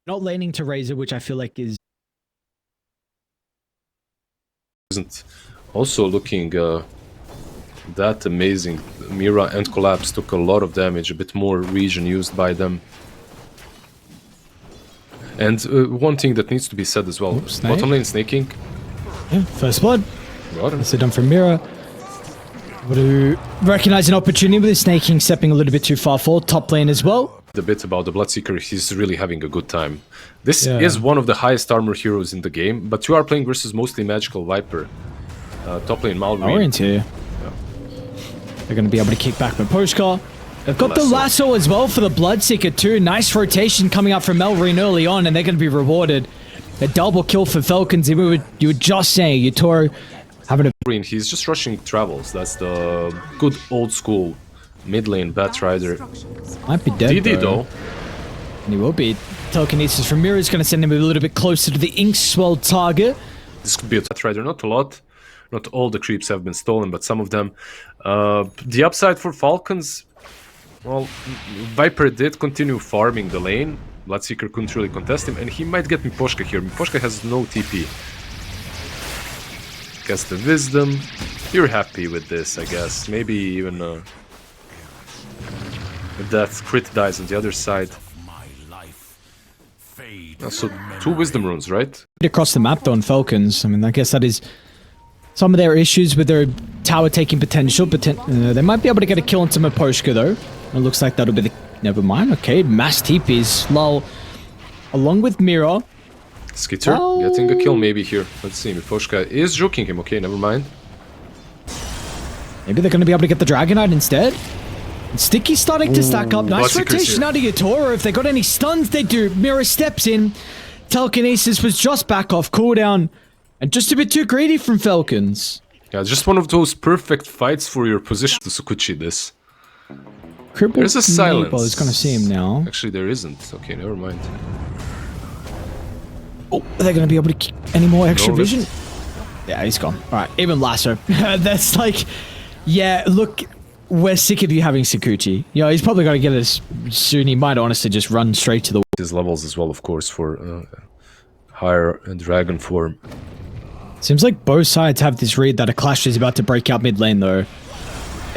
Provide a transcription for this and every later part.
Not laning to Razor, which I feel like is... Isn't also looking that amazing. Mira and Collapse took a lot of damage, a bit more region used by them. And one thing that needs to be said as well, bottom lane snaking. Yeah, first blood. That's it done from Mira. Able to recognize an opportunity with his snaking, stepping a little bit too far forward. Top lane as well. The bit about the Bloodseeker, he's really having a good time. This is one of the highest armor heroes in the game, but you are playing versus mostly magical Viper. Top lane Malrine. Here. They're going to be able to kick back Miposhka. They've got the lasso as well for the Bloodseeker too. Nice rotation coming up from Malrine early on, and they're going to be rewarded. A double kill for Falcons. You were just saying, Yutoro having a... He's just rushing travels. That's the good old school mid lane Batrider. Might be dead though. And he will be. Telekinesis from Mira is going to send him a little bit closer to the Inkswell target. This could be a Batrider, not a lot. Not all the creeps have been stolen, but some of them. The upside for Falcons, well, Viper did continue farming the lane. Bloodseeker couldn't really contest him, and he might get Miposhka here. Miposhka has no TP. Gets the Wisdom. You're happy with this, I guess. Maybe even if that crit dies on the other side. So 2 Wisdom runes, right? Across the map though on Falcons. I mean, I guess that is some of their issues with their tower taking potential. They might be able to get a kill onto Miposhka though. It looks like that'll be the... Never mind. Okay, mass TPs. Lol. Along with Mira. Skitter getting a kill maybe here. Let's see. Miposhka is joking him. Okay, never mind. Maybe they're going to be able to get the Dragonite instead. And Sticky's starting to stack up. Nice rotation out of Yutoro. If they got any stuns, they do. Mira steps in. Telekinesis was just back off cooldown. And just a bit too greedy from Falcons. Yeah, just one of those perfect fights for your position to Sukuchi this. There's a silence. Is going to see him now. Actually, there isn't. Okay, never mind. Oh, are they going to be able to keep any more extra vision? Yeah, he's gone. All right, even Lasso. That's like... Yeah, look, we're sick of you having Sakuchi. You know, he's probably going to get us soon. He might honestly just run straight to the... His levels as well, of course, for higher dragon form. Seems like both sides have this read that a clash is about to break out mid lane, though.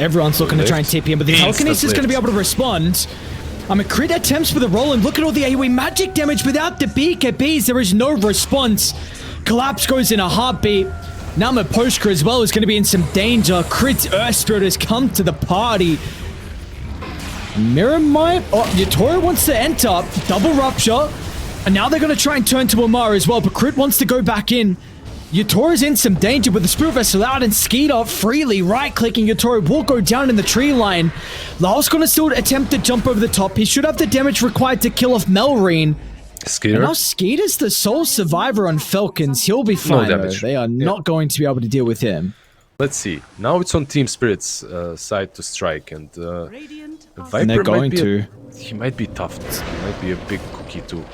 Everyone's looking to try and TP him, but the Telekinesis is going to be able to respond. Crit attempts for the roll, and look at all the AoE magic damage without the BKBs. There is no response. Collapse goes in a heartbeat. Now Miposhka as well is going to be in some danger. Crit's Earth Spirit has come to the party. Mirror might... Oh, Yutoro wants to enter. Double Rupture. And now they're going to try and turn to Amara as well, but Crit wants to go back in. Yutoro's in some danger with the Spirit Vessel out, and Skeeter freely right-clicking. Yutoro will go down in the tree line. Lao's going to still attempt to jump over the top. He should have the damage required to kill off Melrine. Skeeter. And now Skeeter's the sole survivor on Falcons. He'll be fine, though. They are not going to be able to deal with him. Let's see. Now it's on Team Spirit's side to strike, and Viper and they're going to. He might be tough. He might be a big cookie to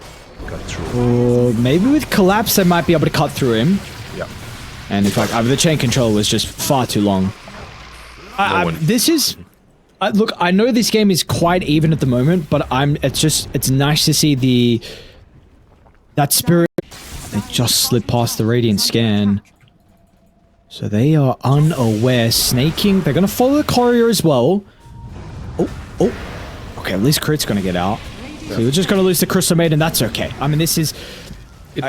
cut through. Or maybe with Collapse, they might be able to cut through him. Yeah. And in fact, the chain control was just far too long. This is... look, I know this game is quite even at the moment, but it's nice to see that Spirit... They just slid past the Radiant Scan. So they are unaware. Snaking. They're going to follow the Courier as well. Oh. Okay, at least Crit's going to get out. So you're just going to lose the Crystal Maiden. That's okay. I mean, this is...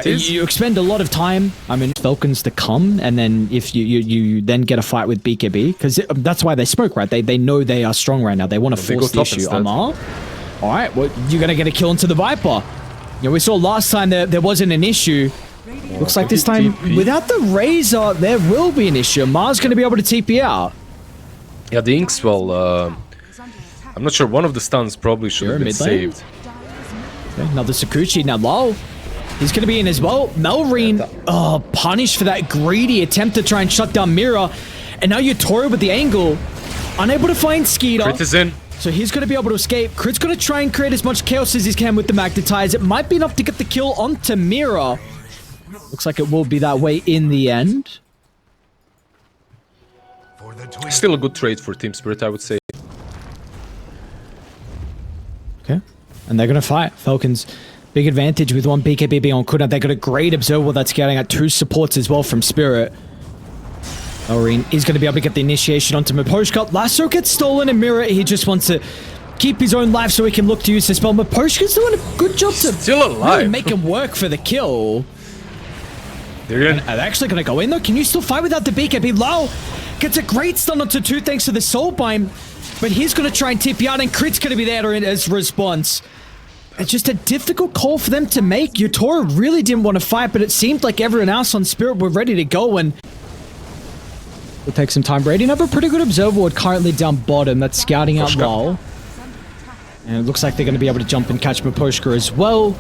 you expend a lot of time, Falcons to come, and then if you then get a fight with BKB, because that's why they smoke, right? They know they are strong right now. They want to force the issue. Amar? Alright, well, you're going to get a kill into the Viper. You know, we saw last time there wasn't an issue. Looks like this time, without the Razor, there will be an issue. Amar's going to be able to TP out. Yeah, the Inkswell, I'm not sure, one of the stuns probably should have been saved. Okay, another Sakuchi, now Lol. He's going to be in as well. Melrine, punished for that greedy attempt to try and shut down Mira. And now Yutoro with the angle. Unable to find Skeeter. Crit is in. So he's going to be able to escape. Crit's going to try and create as much chaos as he can with the Magnetize. It might be enough to get the kill onto Mira. Looks like it will be that way in the end. Still a good trade for Team Spirit, I would say. Okay. And they're going to fight. Falcons Big advantage with one BKB being on cooldown. They got a great observer that's scouting at 2 supports as well from Spirit. Marine is going to be able to get the initiation onto Miposhka. Lasso gets stolen, and Mirror, he just wants to keep his own life so he can look to use the spell. Miposhka's doing a good job to still alive. Really make him work for the kill. They're in. Are they actually going to go in though? Can you still fight without the BKB? Lau gets a great stun onto 2 thanks to the Soul Bind, but he's going to try and tip you out, and Crit's going to be there as response. It's just a difficult call for them to make. Yutora really didn't want to fight, but it seemed like everyone else on Spirit were ready to go, and we'll take some time. Radiant have a pretty good observer ward currently down bottom that's scouting out Lol. And it looks like they're going to be able to jump and catch Miposhka as well.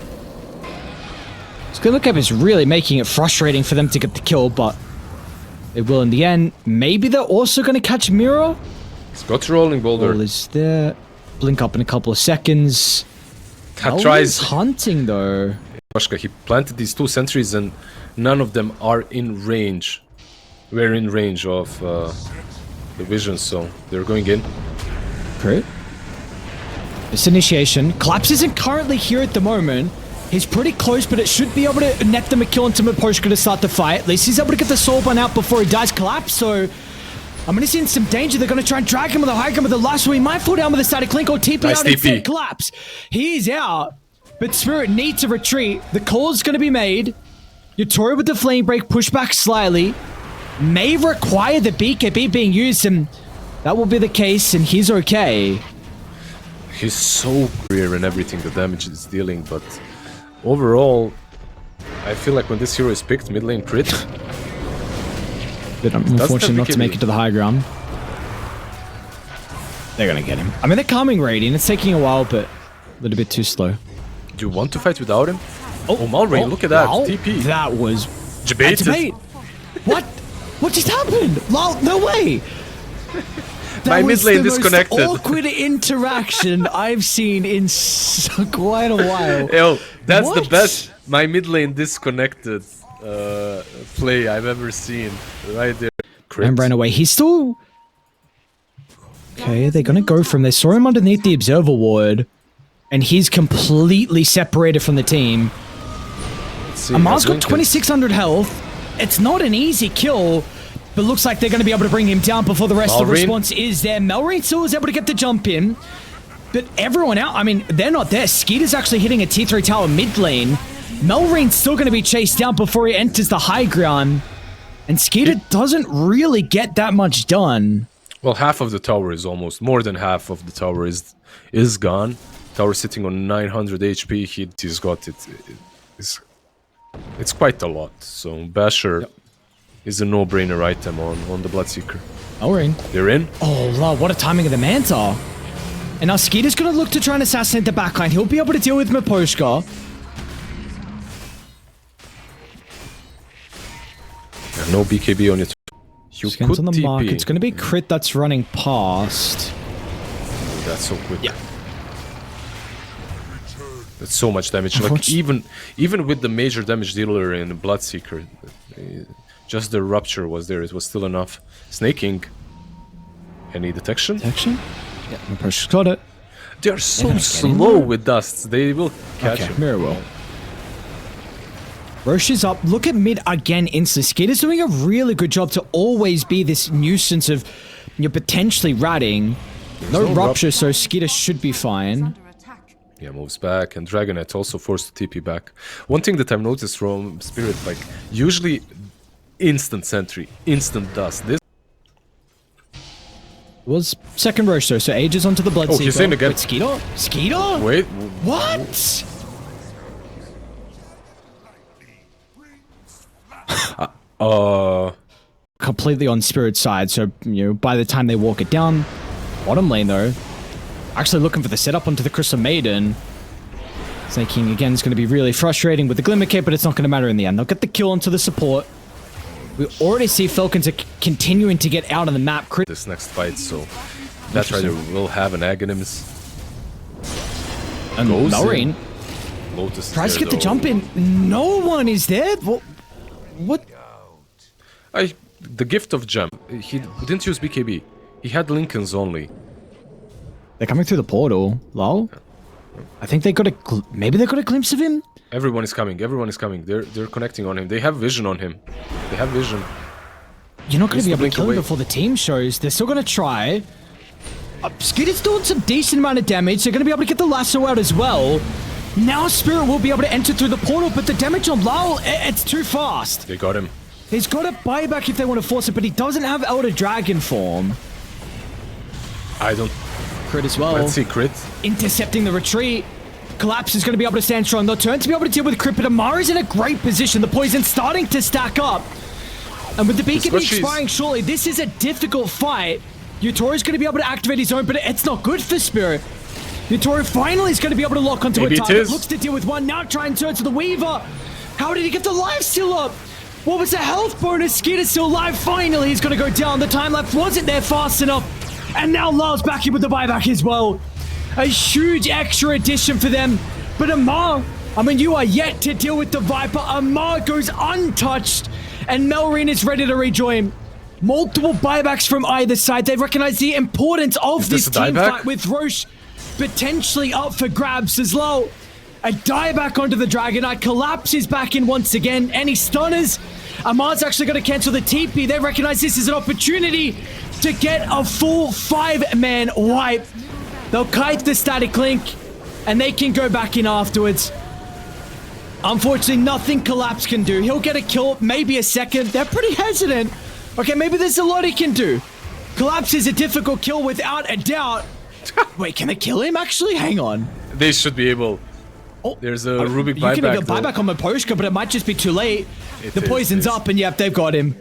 Skillcap is really making it frustrating for them to get the kill, but they will in the end. Maybe they're also going to catch Mira. He's got rolling boulder. Ball is there. Blink up in a couple of seconds. Tries hunting though. He planted these 2 sentries and none of them are in range. We're in range of the vision, so they're going in. Crit. This initiation. Collapse isn't currently here at the moment. He's pretty close, but it should be able to net them a kill into Miposhka to start the fight. At least he's able to get the Soul Bind out before he dies. Collapse, so I'm going to see in some danger. They're going to try and drag him with a high ground with the last one. He might fall down with a static link or TP nice out TP. instead. Collapse. He's out, but Spirit needs to retreat. The call's going to be made. Yutora with the flame break, push back slightly. May require the BKB being used, and that will be the case, and he's okay. He's so clear in everything the damage is dealing, but overall, I feel like when this hero is picked, mid lane crit. But unfortunately not to make it to the high ground. They're gonna get him. I mean, they're coming Radiant. It's taking a while, but a little bit too slow. Do you want to fight without him? Oh, Malrain, look at that. Wow. TP. That was... Debated. What? What just happened? Lol, no way! My mid lane disconnected. That was the most awkward interaction I've seen in quite a while. Yo, that's the best my mid lane disconnected play I've ever seen. Right there. Crit. And ran away. He's still... Okay, they're gonna go from there. Saw him underneath the observer ward, and he's completely separated from the team. Amar's got 2,600 health. It's not an easy kill, but looks like they're going to be able to bring him down before the rest of the response is there. Melrain still is able to get the jump in, but everyone out, I mean, they're not there. Skeeter's actually hitting a T3 tower mid lane. Melrain's still going to be chased down before he enters the high ground, and Skeeter doesn't really get that much done. Well, half of the tower is almost, more than half of the tower is gone. Tower sitting on 900 HP, he's got it. It's quite a lot, so Basher is a no-brainer item on the Bloodseeker. Melrain. They're in. Oh, love, what a timing of the Manta. And now Skeeter's going to look to try and assassinate the backline. He'll be able to deal with Miposhka. Yeah, no BKB on it. You could on the TP. mark. It's going to be Crit that's running past. Oh, that's so quick. Yeah. That's so much damage. Like even with the major damage dealer in Bloodseeker, just the Rapture was there. It was still enough. Snaking. Any detection? Detection? Yeah, Miposhka's got it. They are so slow with dusts. They will catch him. Very well. Roche is up. Look at mid again instantly. Skeeter's doing a really good job to always be this nuisance of you're potentially ratting. No rupture, so Skeeter should be fine. Yeah, moves back, and Dragonet also forced to TP back. One thing that I've noticed from Spirit, like, usually instant sentry, instant dust. This was second Roche though, so Aegis onto the Bloodseeker. Oh, he's in again. Wait, Skeeter? Skeeter? Wait. What? Completely on Spirit's side, so, you know, by the time they walk it down, bottom lane though, actually looking for the setup onto the Crystal Maiden. Snaking again is going to be really frustrating with the Glimmer Cape, but it's not going to matter in the end. They'll get the kill onto the support. We already see Falcons are continuing to get out on the map. This next fight, so that Rider will have an Aghanims. And Melrain Lotus tries to get the jump in. No one is there. What? The gift of Gem. He didn't use BKB. He had Lincolns only. They're coming through the portal. Lol. I think they got maybe they got a glimpse of him. Everyone is coming. Everyone is coming. They're connecting on him. They have vision on him. They have vision. You're not going to be able to kill him before the team shows. They're still going to try. Skitter's doing some decent amount of damage. They're going to be able to get the lasso out as well. Now Spirit will be able to enter through the portal, but the damage on Lyle, it's too fast. They got him. He's got a buyback if they want to force it, but he doesn't have Elder Dragon form. I don't... Crit as well. Let's see, crit. Intercepting the retreat. Collapse is going to be able to stand strong. They'll turn to be able to deal with crit, but Amara's in a great position. The poison starting to stack up. And with the beacon expiring shortly, this is a difficult fight. Yutori's going to be able to activate his own, but it's not good for Spirit. Yutori finally is going to be able to lock onto a target. Looks to deal with one. Now try and turn to the Weaver. How did he get the lifesteal up? What was the health bonus? Skitter's still alive. Finally, he's going to go down. The time lapse wasn't there fast enough. And now Lyle's back in with the buyback as well. A huge extra addition for them. But Amar, I mean, you are yet to deal with the Viper. Amar goes untouched. And Melrine is ready to rejoin. Multiple buybacks from either side. They recognize the importance of this team fight with Roche potentially up for grabs as well. A dieback onto the Dragon Knight. Collapses back in once again. Any stunners? Amar's actually going to cancel the TP. They recognize this is an opportunity to get a full 5-man wipe. They'll kite the static link and they can go back in afterwards. Unfortunately, nothing Collapse can do. He'll get a kill, maybe a second. They're pretty hesitant. Okay, maybe there's a lot he can do. Collapse is a difficult kill without a doubt. Wait, can they kill him actually? Hang on. They should be able. Oh, there's a Rubik buyback. You can get buyback on Maposhka, but it might just be too late. The poison's up, and yep, they've got him.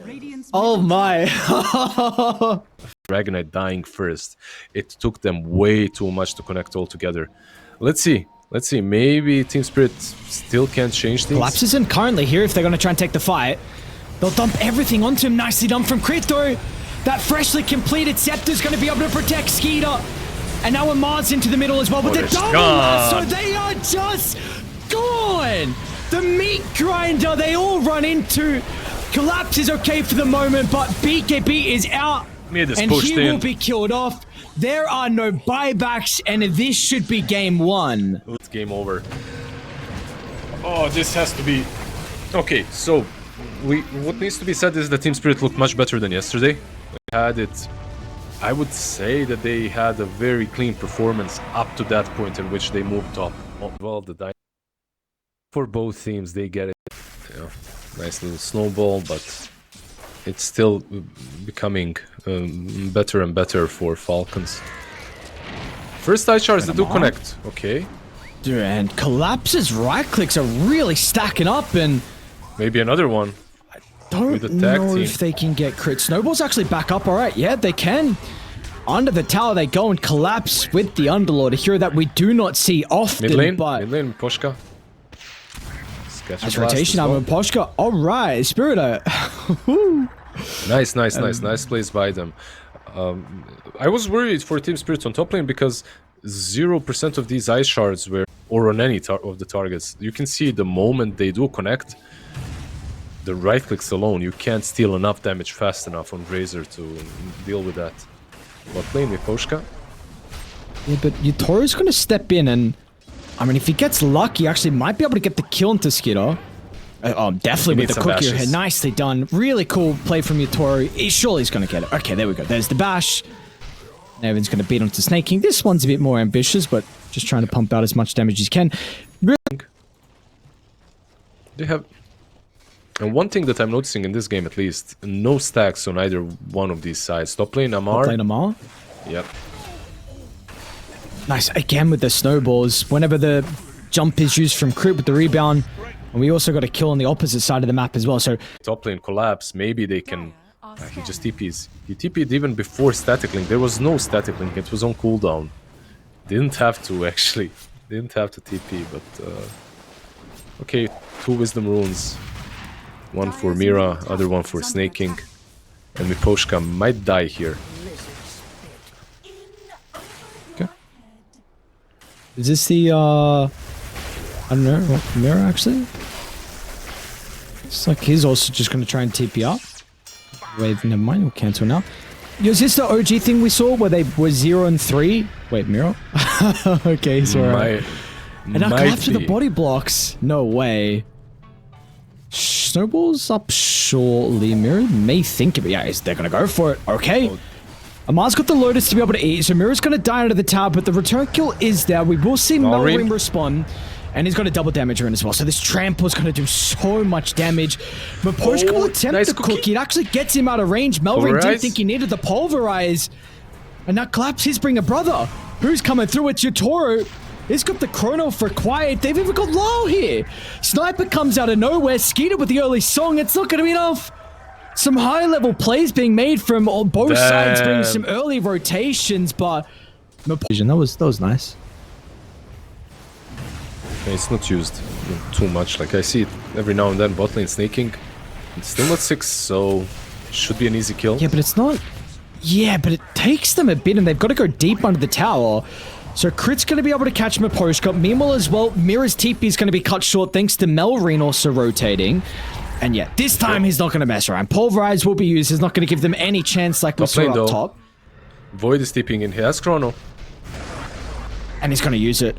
Oh my. Dragon Knight dying first. It took them way too much to connect all together. Let's see. Let's see. Maybe Team Spirit still can't change things. Collapse isn't currently here if they're going to try and take the fight. They'll dump everything onto him. Nicely done from Crit, though. That freshly completed Scepter's going to be able to protect Skeeter. And now Amar's into the middle as well. But the double lasso, they are just gone. The meat grinder they all run into. Collapse is okay for the moment, but BKB is out. And he will be killed off. There are no buybacks, and this should be game one. It's game over. Oh, this has to be... Okay, so... What needs to be said is that Team Spirit looked much better than yesterday. They had it... I would say that they had a very clean performance up to that point in which they moved up. Well, for both teams, they get it. Yeah, nice little snowball, but it's still becoming better and better for Falcons. First eye shards that do connect. Okay. Dude, and Collapse's right clicks are really stacking up, and maybe another one. Don't know if they can get crit. Snowball's actually back up. All right, yeah, they can. Under the tower they go and Collapse with the Underlord, a hero that we do not see often. Mid lane, Poshka. Nice rotation out of Poshka. All right, Spirit. Nice plays by them. I was worried for Team Spirit on top lane because 0% of these ice shards were, or on any of the targets. You can see the moment they do connect, the right clicks alone, you can't steal enough damage fast enough on Razor to deal with that. But playing with Poshka. Yeah, but Yutori's going to step in and, I mean, if he gets lucky, he actually might be able to get the kill into Skiddo. Definitely with the cookie here. Nicely done. Really cool play from Yutori. Surely he's going to get it. Okay, there we go. There's the bash. Evan's going to beat onto Snake King. This one's a bit more ambitious, but just trying to pump out as much damage as he can. Really. They have... And one thing that I'm noticing in this game, at least, no stacks on either one of these sides. Top lane Amar. Top lane Amar? Yep. Nice. Again with the snowballs. Whenever the jump is used from Crit with the rebound. And we also got a kill on the opposite side of the map as well, so... Top lane Collapse. Maybe they can... he just TPs. He TP'd even before static link. There was no static link. It was on cooldown. Didn't have to, actually. Didn't have to TP, but... Okay, 2 Wisdom Runes. One for Mira, other one for Snake King. And Miposhka might die here. Okay. Is this the, I don't know, Mira actually? It's like he's also just going to try and TP up. Wait, never mind, we'll cancel now. Is this the OG thing we saw where they were 0 and 3? Wait, Mira? Okay, so And now collapse with the body blocks. No way. Snowball's up shortly. Mirror may think of it. Yeah, they're going to go for it. Okay. Oh. Amar's got the Lotus to be able to eat, so Mirror's going to die under the tower, but the return kill is there. We will see Melrin respond, and he's got a double damage rune as well. So this trample is going to do so much damage. Maposhka will attempt the cookie. It actually gets him out of range. Melrin didn't think he needed the pulverize. And now Collapse, he's bringing a brother. Who's coming through? It's Yotoro. He's got the chrono for quiet. They've even got Lyle here. Sniper comes out of nowhere. Skeeter with the early song. It's not going to be enough. Some high-level plays being made from both sides, bringing some early rotations, but that was nice. It's not used too much. Like I see it every now and then. Bot lane sneaking. It's still not 6, so should be an easy kill. Yeah, but it's not. Yeah, but it takes them a bit, and they've got to go deep under the tower. So Crit's going to be able to catch Maposhka. Meanwhile as well, Mirror's TP is going to be cut short thanks to Melrin also rotating. And yeah, this time he's not going to mess around. Pulverize will be used. He's not going to give them any chance like we saw up top. Void is tipping in. He has chrono. And he's going to use it.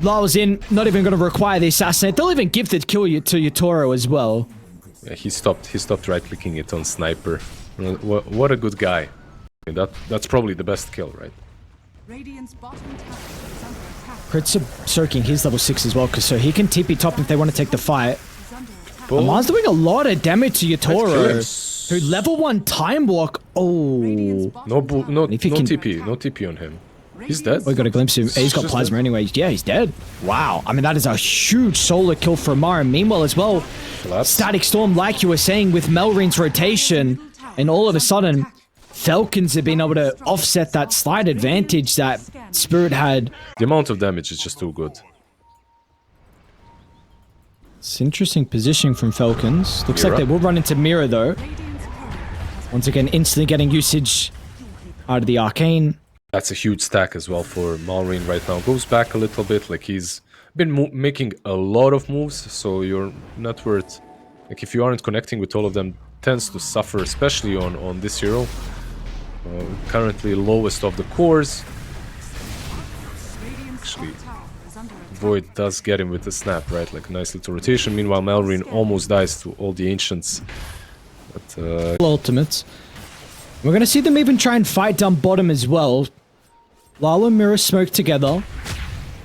Lyle's in. Not even going to require the assassinate. They'll even give the kill to Yotoro as well. Yeah, he stopped right-clicking it on Sniper. What a good guy. That's probably the best kill, right? Crit's soaking his level 6 as well, so he can TP top if they want to take the fight. Amar's doing a lot of damage to Yotoro, who level 1 time walk. Oh. No TP on him. He's dead. Oh, we got a glimpse of him. He's got plasma anyway. Yeah, he's dead. Wow. I mean, that is a huge solo kill for Amar. And meanwhile as well, Static Storm, like you were saying, with Melrin's rotation, and all of a sudden, Falcons have been able to offset that slight advantage that Spirit had. The amount of damage is just too good. It's interesting positioning from Falcons. Looks like they will run into Mirror though. Once again, instantly getting usage out of the Arcane. That's a huge stack as well for Melrin right now. Goes back a little bit, like he's been making a lot of moves, so your net worth, like if you aren't connecting with all of them, tends to suffer, especially on this hero. Currently lowest of the cores. Actually, Void does get him with the snap, right? Like a nice little rotation. Meanwhile, Melrin almost dies to all the ancients. But, ultimates. We're going to see them even try and fight down bottom as well. Lala and Mirror smoke together.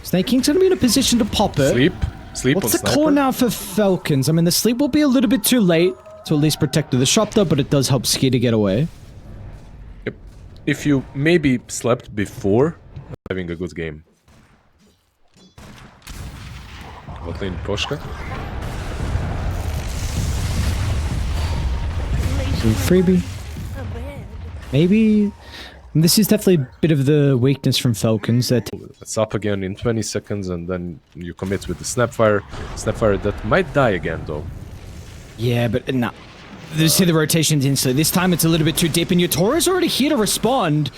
Snake King's going to be in a position to pop it. Sleep What's on the call now for Falcons? I mean, the sleep will be a little bit too late to at least protect the disruptor, but it does help Ski to get away. Yep. If you maybe slept before, having a good game. Bot lane Poshka. Freebie. Maybe. This is definitely a bit of the weakness from Falcons. That it's up again in 20 seconds and then you commit with the Snapfire. Snapfire that might die again though. Yeah, but nah. You see the rotations instantly. This time it's a little bit too deep and Yotoro's already here to respond.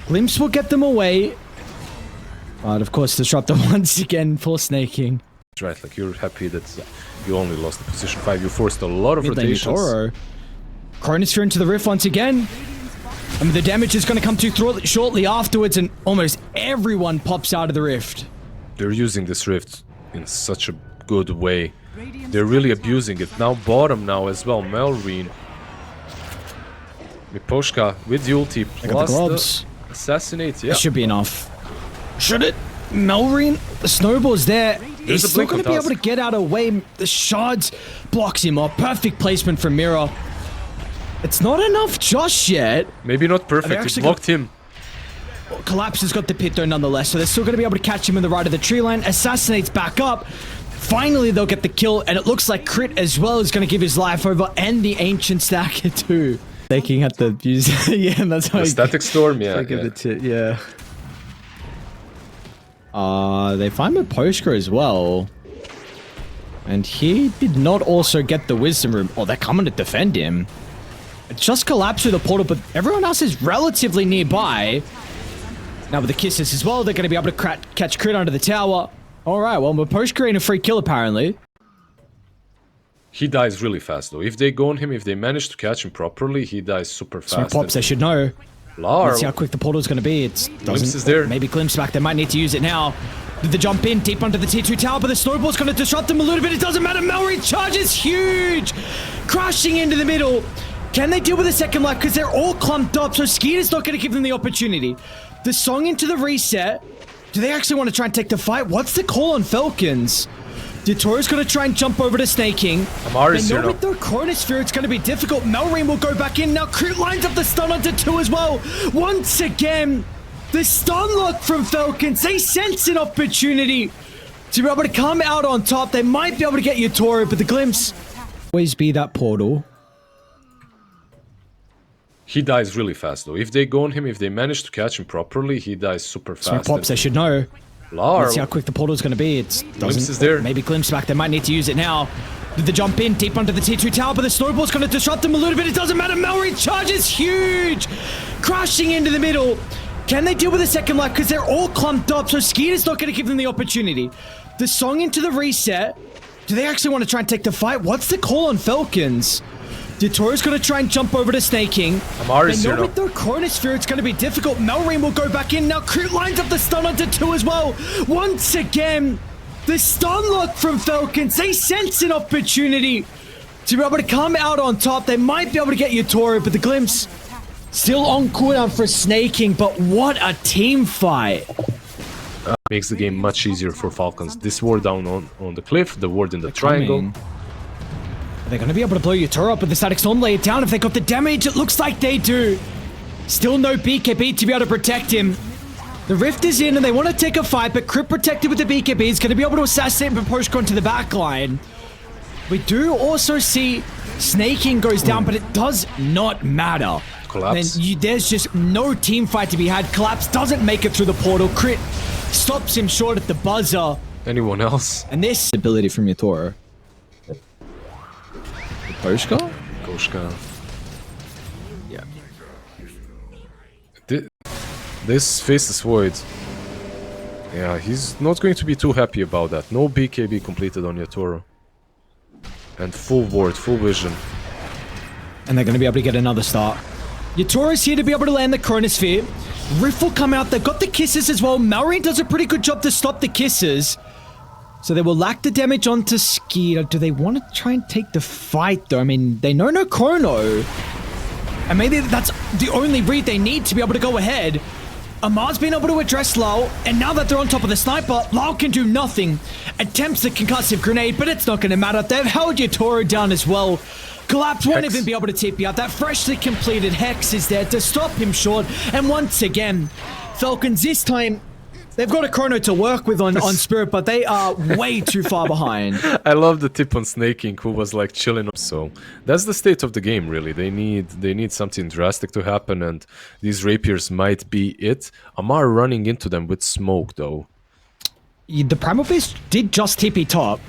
Glimpse will get them away. But of course, Disruptor once again for snaking. That's right, like you're happy that you only lost the position 5. You forced a lot of rotations. Yotoro. Chronosphere into the rift once again. I mean, the damage is going to come through shortly afterwards, and almost everyone pops out of the rift. They're using this rift in such a good way. They're really abusing it. Now bottom now as well. Melrin. Miposhka with the ulti plus the assassinate. Yeah. That should be enough. Should it? Melrin, the snowball's there. He's still going to be able to get out of the way. The shards blocks him off. Perfect placement from Mira. It's not enough just yet. Maybe not perfect. It blocked him. Collapse has got the pit though nonetheless, so they're still going to be able to catch him in the right of the tree line. Assassinates back up. Finally, they'll get the kill, and it looks like Crit as well is going to give his life over, and the Ancient Stacker too. Taking at the yeah, and that's how the Static Storm, yeah. Yeah. They find Maposhka as well. And he did not also get the Wisdom Room. Oh, they're coming to defend him. It just collapsed through the portal, but everyone else is relatively nearby. Now with the kisses as well, they're going to be able to catch Crit under the tower. Alright, well, Maposhka ain't a free kill apparently. He dies really fast though. If they go on him, if they manage to catch him properly, he dies super fast. So Pops, they should know. Lar. Let's see how quick the portal's going to be. It's Glimpse is there. Maybe Glimpse back. They might need to use it now. The jump in deep under the T2 tower, but the snowball's going to disrupt them a little bit. It doesn't matter. Melry charges huge, crashing into the middle. Can they deal with a second life? Because they're all clumped up, so Skeeter's not going to give them the opportunity. The song into the reset. Do they actually want to try and take the fight? What's the call on Falcons? Yatoro's going to try and jump over to Snaking. Amar is with the Chronosphere, it's going to be difficult. Melreen will go back in. Now Crit lines up the stun onto 2 as well. Once again, the stun lock from Falcons. They sense an opportunity to be able to come out on top. They might be able to get Yatoro, but the glimpse always be that portal. He dies really fast though. If they go on him, if they manage to catch him properly, he dies super fast. So Pops, they should know. Lar. Let's see how quick the portal is going to be. Glimpse is there. Maybe Glimpse back. They might need to use it now. The jump in deep under the T2 tower, but the snowball's going to disrupt them a little bit. It doesn't matter. Melry charges huge, crashing into the middle. Can they deal with a second life? Because they're all clumped up, so Skeeter's not going to give them the opportunity. The song into the reset. Do they actually want to try and take the fight? What's the call on Falcons? Yatoro's going to try and jump over to Snaking. Amar is here. With the Chronosphere, it's going to be difficult. Melreen will go back in. Now Crit lines up the stun onto 2 as well. Once again, the stun lock from Falcons. They sense an opportunity to be able to come out on top. They might be able to get Yatoro, but the glimpse still on cooldown for Snaking. But what a team fight. Makes the game much easier for Falcons. This ward down on the cliff, the ward in the triangle. They're going to be able to blow Yatoro up with the static storm, lay it down. If they got the damage, it looks like they do. Still no BKB to be able to protect him. The Rift is in and they want to take a fight, but Crit protected with the BKB is going to be able to assassinate and push to the back line. We do also see Snaking goes down, but it does not matter. Collapse. There's just no team fight to be had. Collapse doesn't make it through the portal. Crit stops him short at the buzzer. Anyone else? And this ability from Yatoro. Koshka? Koshka. Yeah. This Faceless Void. Yeah, he's not going to be too happy about that. No BKB completed on Yatoro. And full ward, full vision. And they're going to be able to get another start. Yatoro's here to be able to land the Chronosphere. Rift will come out. They've got the kisses as well. Malrine does a pretty good job to stop the kisses. So they will lack the damage onto Skeeter. Do they want to try and take the fight, though? I mean, they know no Chrono. And maybe that's the only read they need to be able to go ahead. Amar's been able to address Lau, and now that they're on top of the sniper, Lau can do nothing. Attempts the concussive grenade, but it's not going to matter. They've held Yatoro down as well. Collapse won't even be able to TP out. That freshly completed Hex is there to stop him short. And once again, Falcons this time... They've got a Chrono to work with on Spirit, but they are way too far behind. I love the tip on Snaking, who was like chilling. So that's the state of the game, really. They need something drastic to happen, and these Rapiers might be it. Amar running into them with smoke, though. The Primal Beast did just TP top.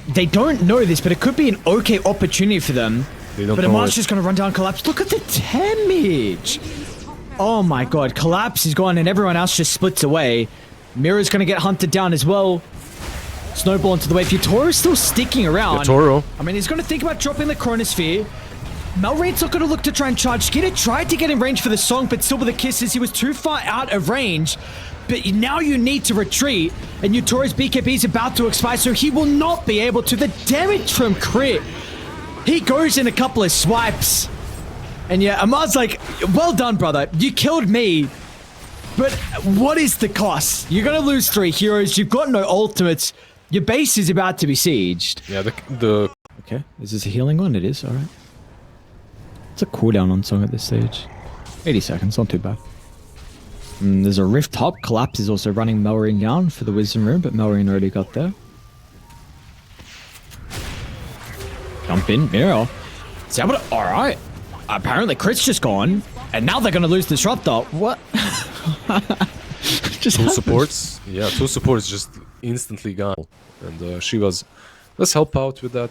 They don't know this, but it could be an okay opportunity for them. But Amar's just going to run down Collapse. Look at the damage! Oh my god, Collapse is gone and everyone else just splits away. Mirror's gonna get hunted down as well. Snowball into the wave. Yatoro's still sticking around. Yatoro. I mean, he's gonna think about dropping the Chronosphere. Melrain's not gonna look to try and charge. Skeeter tried to get in range for the song, but still with the kisses, he was too far out of range. But now you need to retreat, and Yatoro's BKB is about to expire, so he will not be able to. The damage from Crit. He goes in a couple of swipes. And yeah, Amar's like, well done, brother. You killed me. But what is the cost? You're going to lose 3 heroes. You've got no ultimates. Your base is about to be sieged. Yeah, the... Okay, is this a healing one? It is, alright. It's a cooldown on song at this stage. 80 seconds, not too bad. There's a Rift top. Collapse is also running Melrine down for the Wisdom Room, but Melrine already got there. Jump in, Mirror. Alright. Apparently Crit's just gone, and now they're gonna lose Disruptor. What? Just 2 supports? Yeah, 2 supports just instantly gone. And she was... Let's help out with that.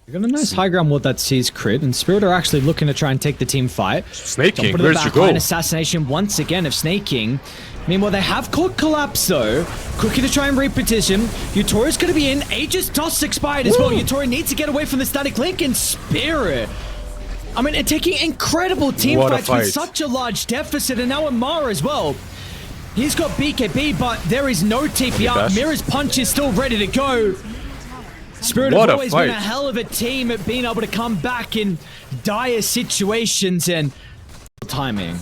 You got a nice high ground ward that sees Crit, and Spirit are actually looking to try and take the team fight. Snaking, where'd you go? Assassination once again of Snaking. Meanwhile, they have caught Collapse though. Cookie to try and reposition. Yatoro's going to be in. Aegis Toss expired as well. Yatoro needs to get away from the static link, and Spirit. I mean, and taking incredible team fights with such a large deficit, and now Amara as well. He's got BKB, but there is no TP up. Mirror's punch is still ready to go. Spirit have always been a hell of a team at being able to come back in dire situations and timing.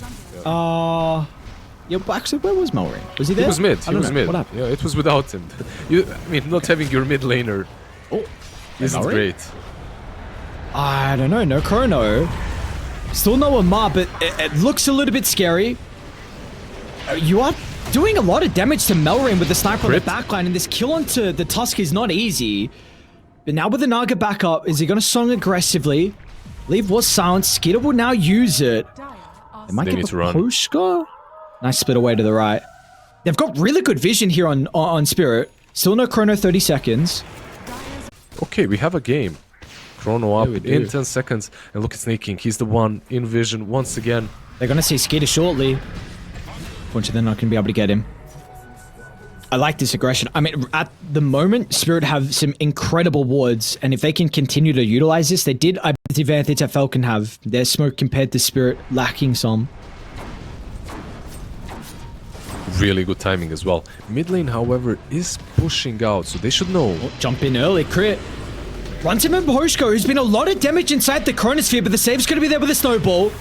Actually, where was Melring? Was he there? He was mid. He was mid. What happened? Yeah, it was without him. I mean, not having your mid laner isn't great. I don't know. No Chrono. Still no Amar, but it looks a little bit scary. You are doing a lot of damage to Melring with the sniper on the backline, and this kill onto the Tusk is not easy. But now with the Naga back up, is he going to song aggressively? Leave was silent. Skeeter will now use it. They might get the Pushka. Nice split away to the right. They've got really good vision here on Spirit. Still no Chrono, 30 seconds. Okay, we have a game. Chrono up in 10 seconds. And look at Snake. He's the one in vision once again. They're going to see Skeeter shortly. Unfortunately, they're not going to be able to get him. I like this aggression. I mean, at the moment, Spirit have some incredible wards. And if they can continue to utilize this, they did. I bet the advantage that Falcon have. Their smoke compared to Spirit lacking some. Really good timing as well. Mid lane, however, is pushing out, so they should know. Oh, jump in early, crit. Runs him in Bohoshko, who's been a lot of damage inside the Chronosphere, but the save's going to be there with a snowball.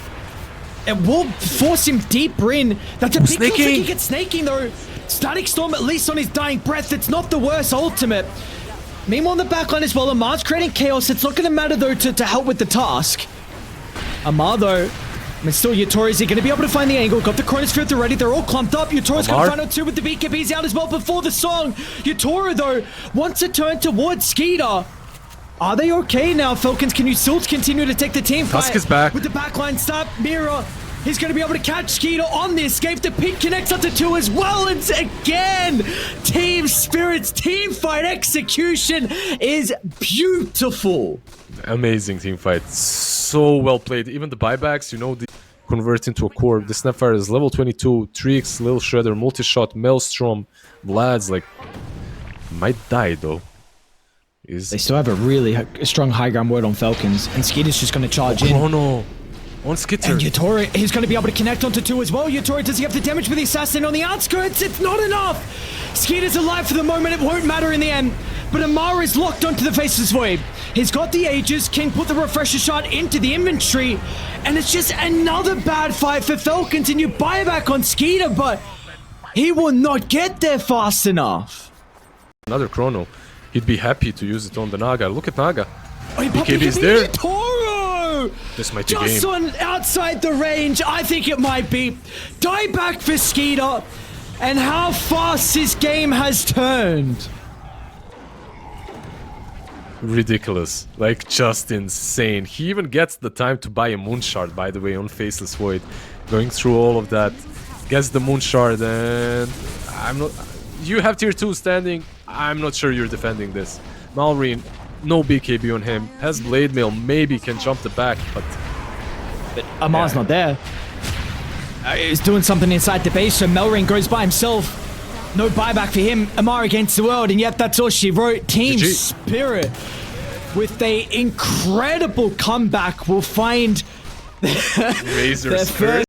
It will force him deeper in. That's a big kill. He gets snaking though. Static Storm at least on his dying breath. It's not the worst ultimate. Meanwhile on the backline as well, Amar's creating chaos. It's not going to matter though to help with the task. Amar though, I mean, still, Yatori, is he going to be able to find the angle? Got the Chronosphere at the ready. They're all clumped up. Yatori's going to find out too with the BKBs out as well before the song. Yatori, though, wants to turn towards Skeeter. Are they okay now, Falcons? Can you still continue to take the team fight? Tusk is back. With the backline stop, Mira, he's going to be able to catch Skeeter on the escape. The pink connects up to 2 as well. And again, Team Spirit's team fight execution is beautiful. Amazing team fight. So well played. Even the buybacks, you know, they convert into a core. The Snapfire is level 22. Trix, Lil Shredder, Multi-Shot, Maelstrom, Vlad's like might die though. They still have a really strong high ground word on Falcons, and Skeeter's just going to charge in. Chrono on Skitter. And Yatori, he's going to be able to connect onto 2 as well. Yatori, does he have the damage for the assassin on the outskirts? It's not enough. Skeeter's alive for the moment. It won't matter in the end. But Amar is locked onto the Faceless Void. He's got the Aegis. King put the Refresher Shot into the inventory. And it's just another bad fight for Falcons. And you buy back on Skeeter, but he will not get there fast enough. Another Chrono. He'd be happy to use it on the Naga. Look at Naga. Oh, BKB is there. Toro! This might be game. Just on outside the range. I think it might be. Die back for Skeeter. And how fast his game has turned. Ridiculous. Like, just insane. He even gets the time to buy a Moon Shard, by the way, on Faceless Void. Going through all of that. Gets the Moon Shard, and I'm not... You have tier 2 standing. I'm not sure you're defending this. Malrine, no BKB on him. Has Blade Mail, maybe can jump the back, but Amar's not there. He's doing something inside the base, so Melring goes by himself. No buyback for him. Amar against the world, and yet that's all she wrote. Team Spirit, with a incredible comeback, will find Razor's their first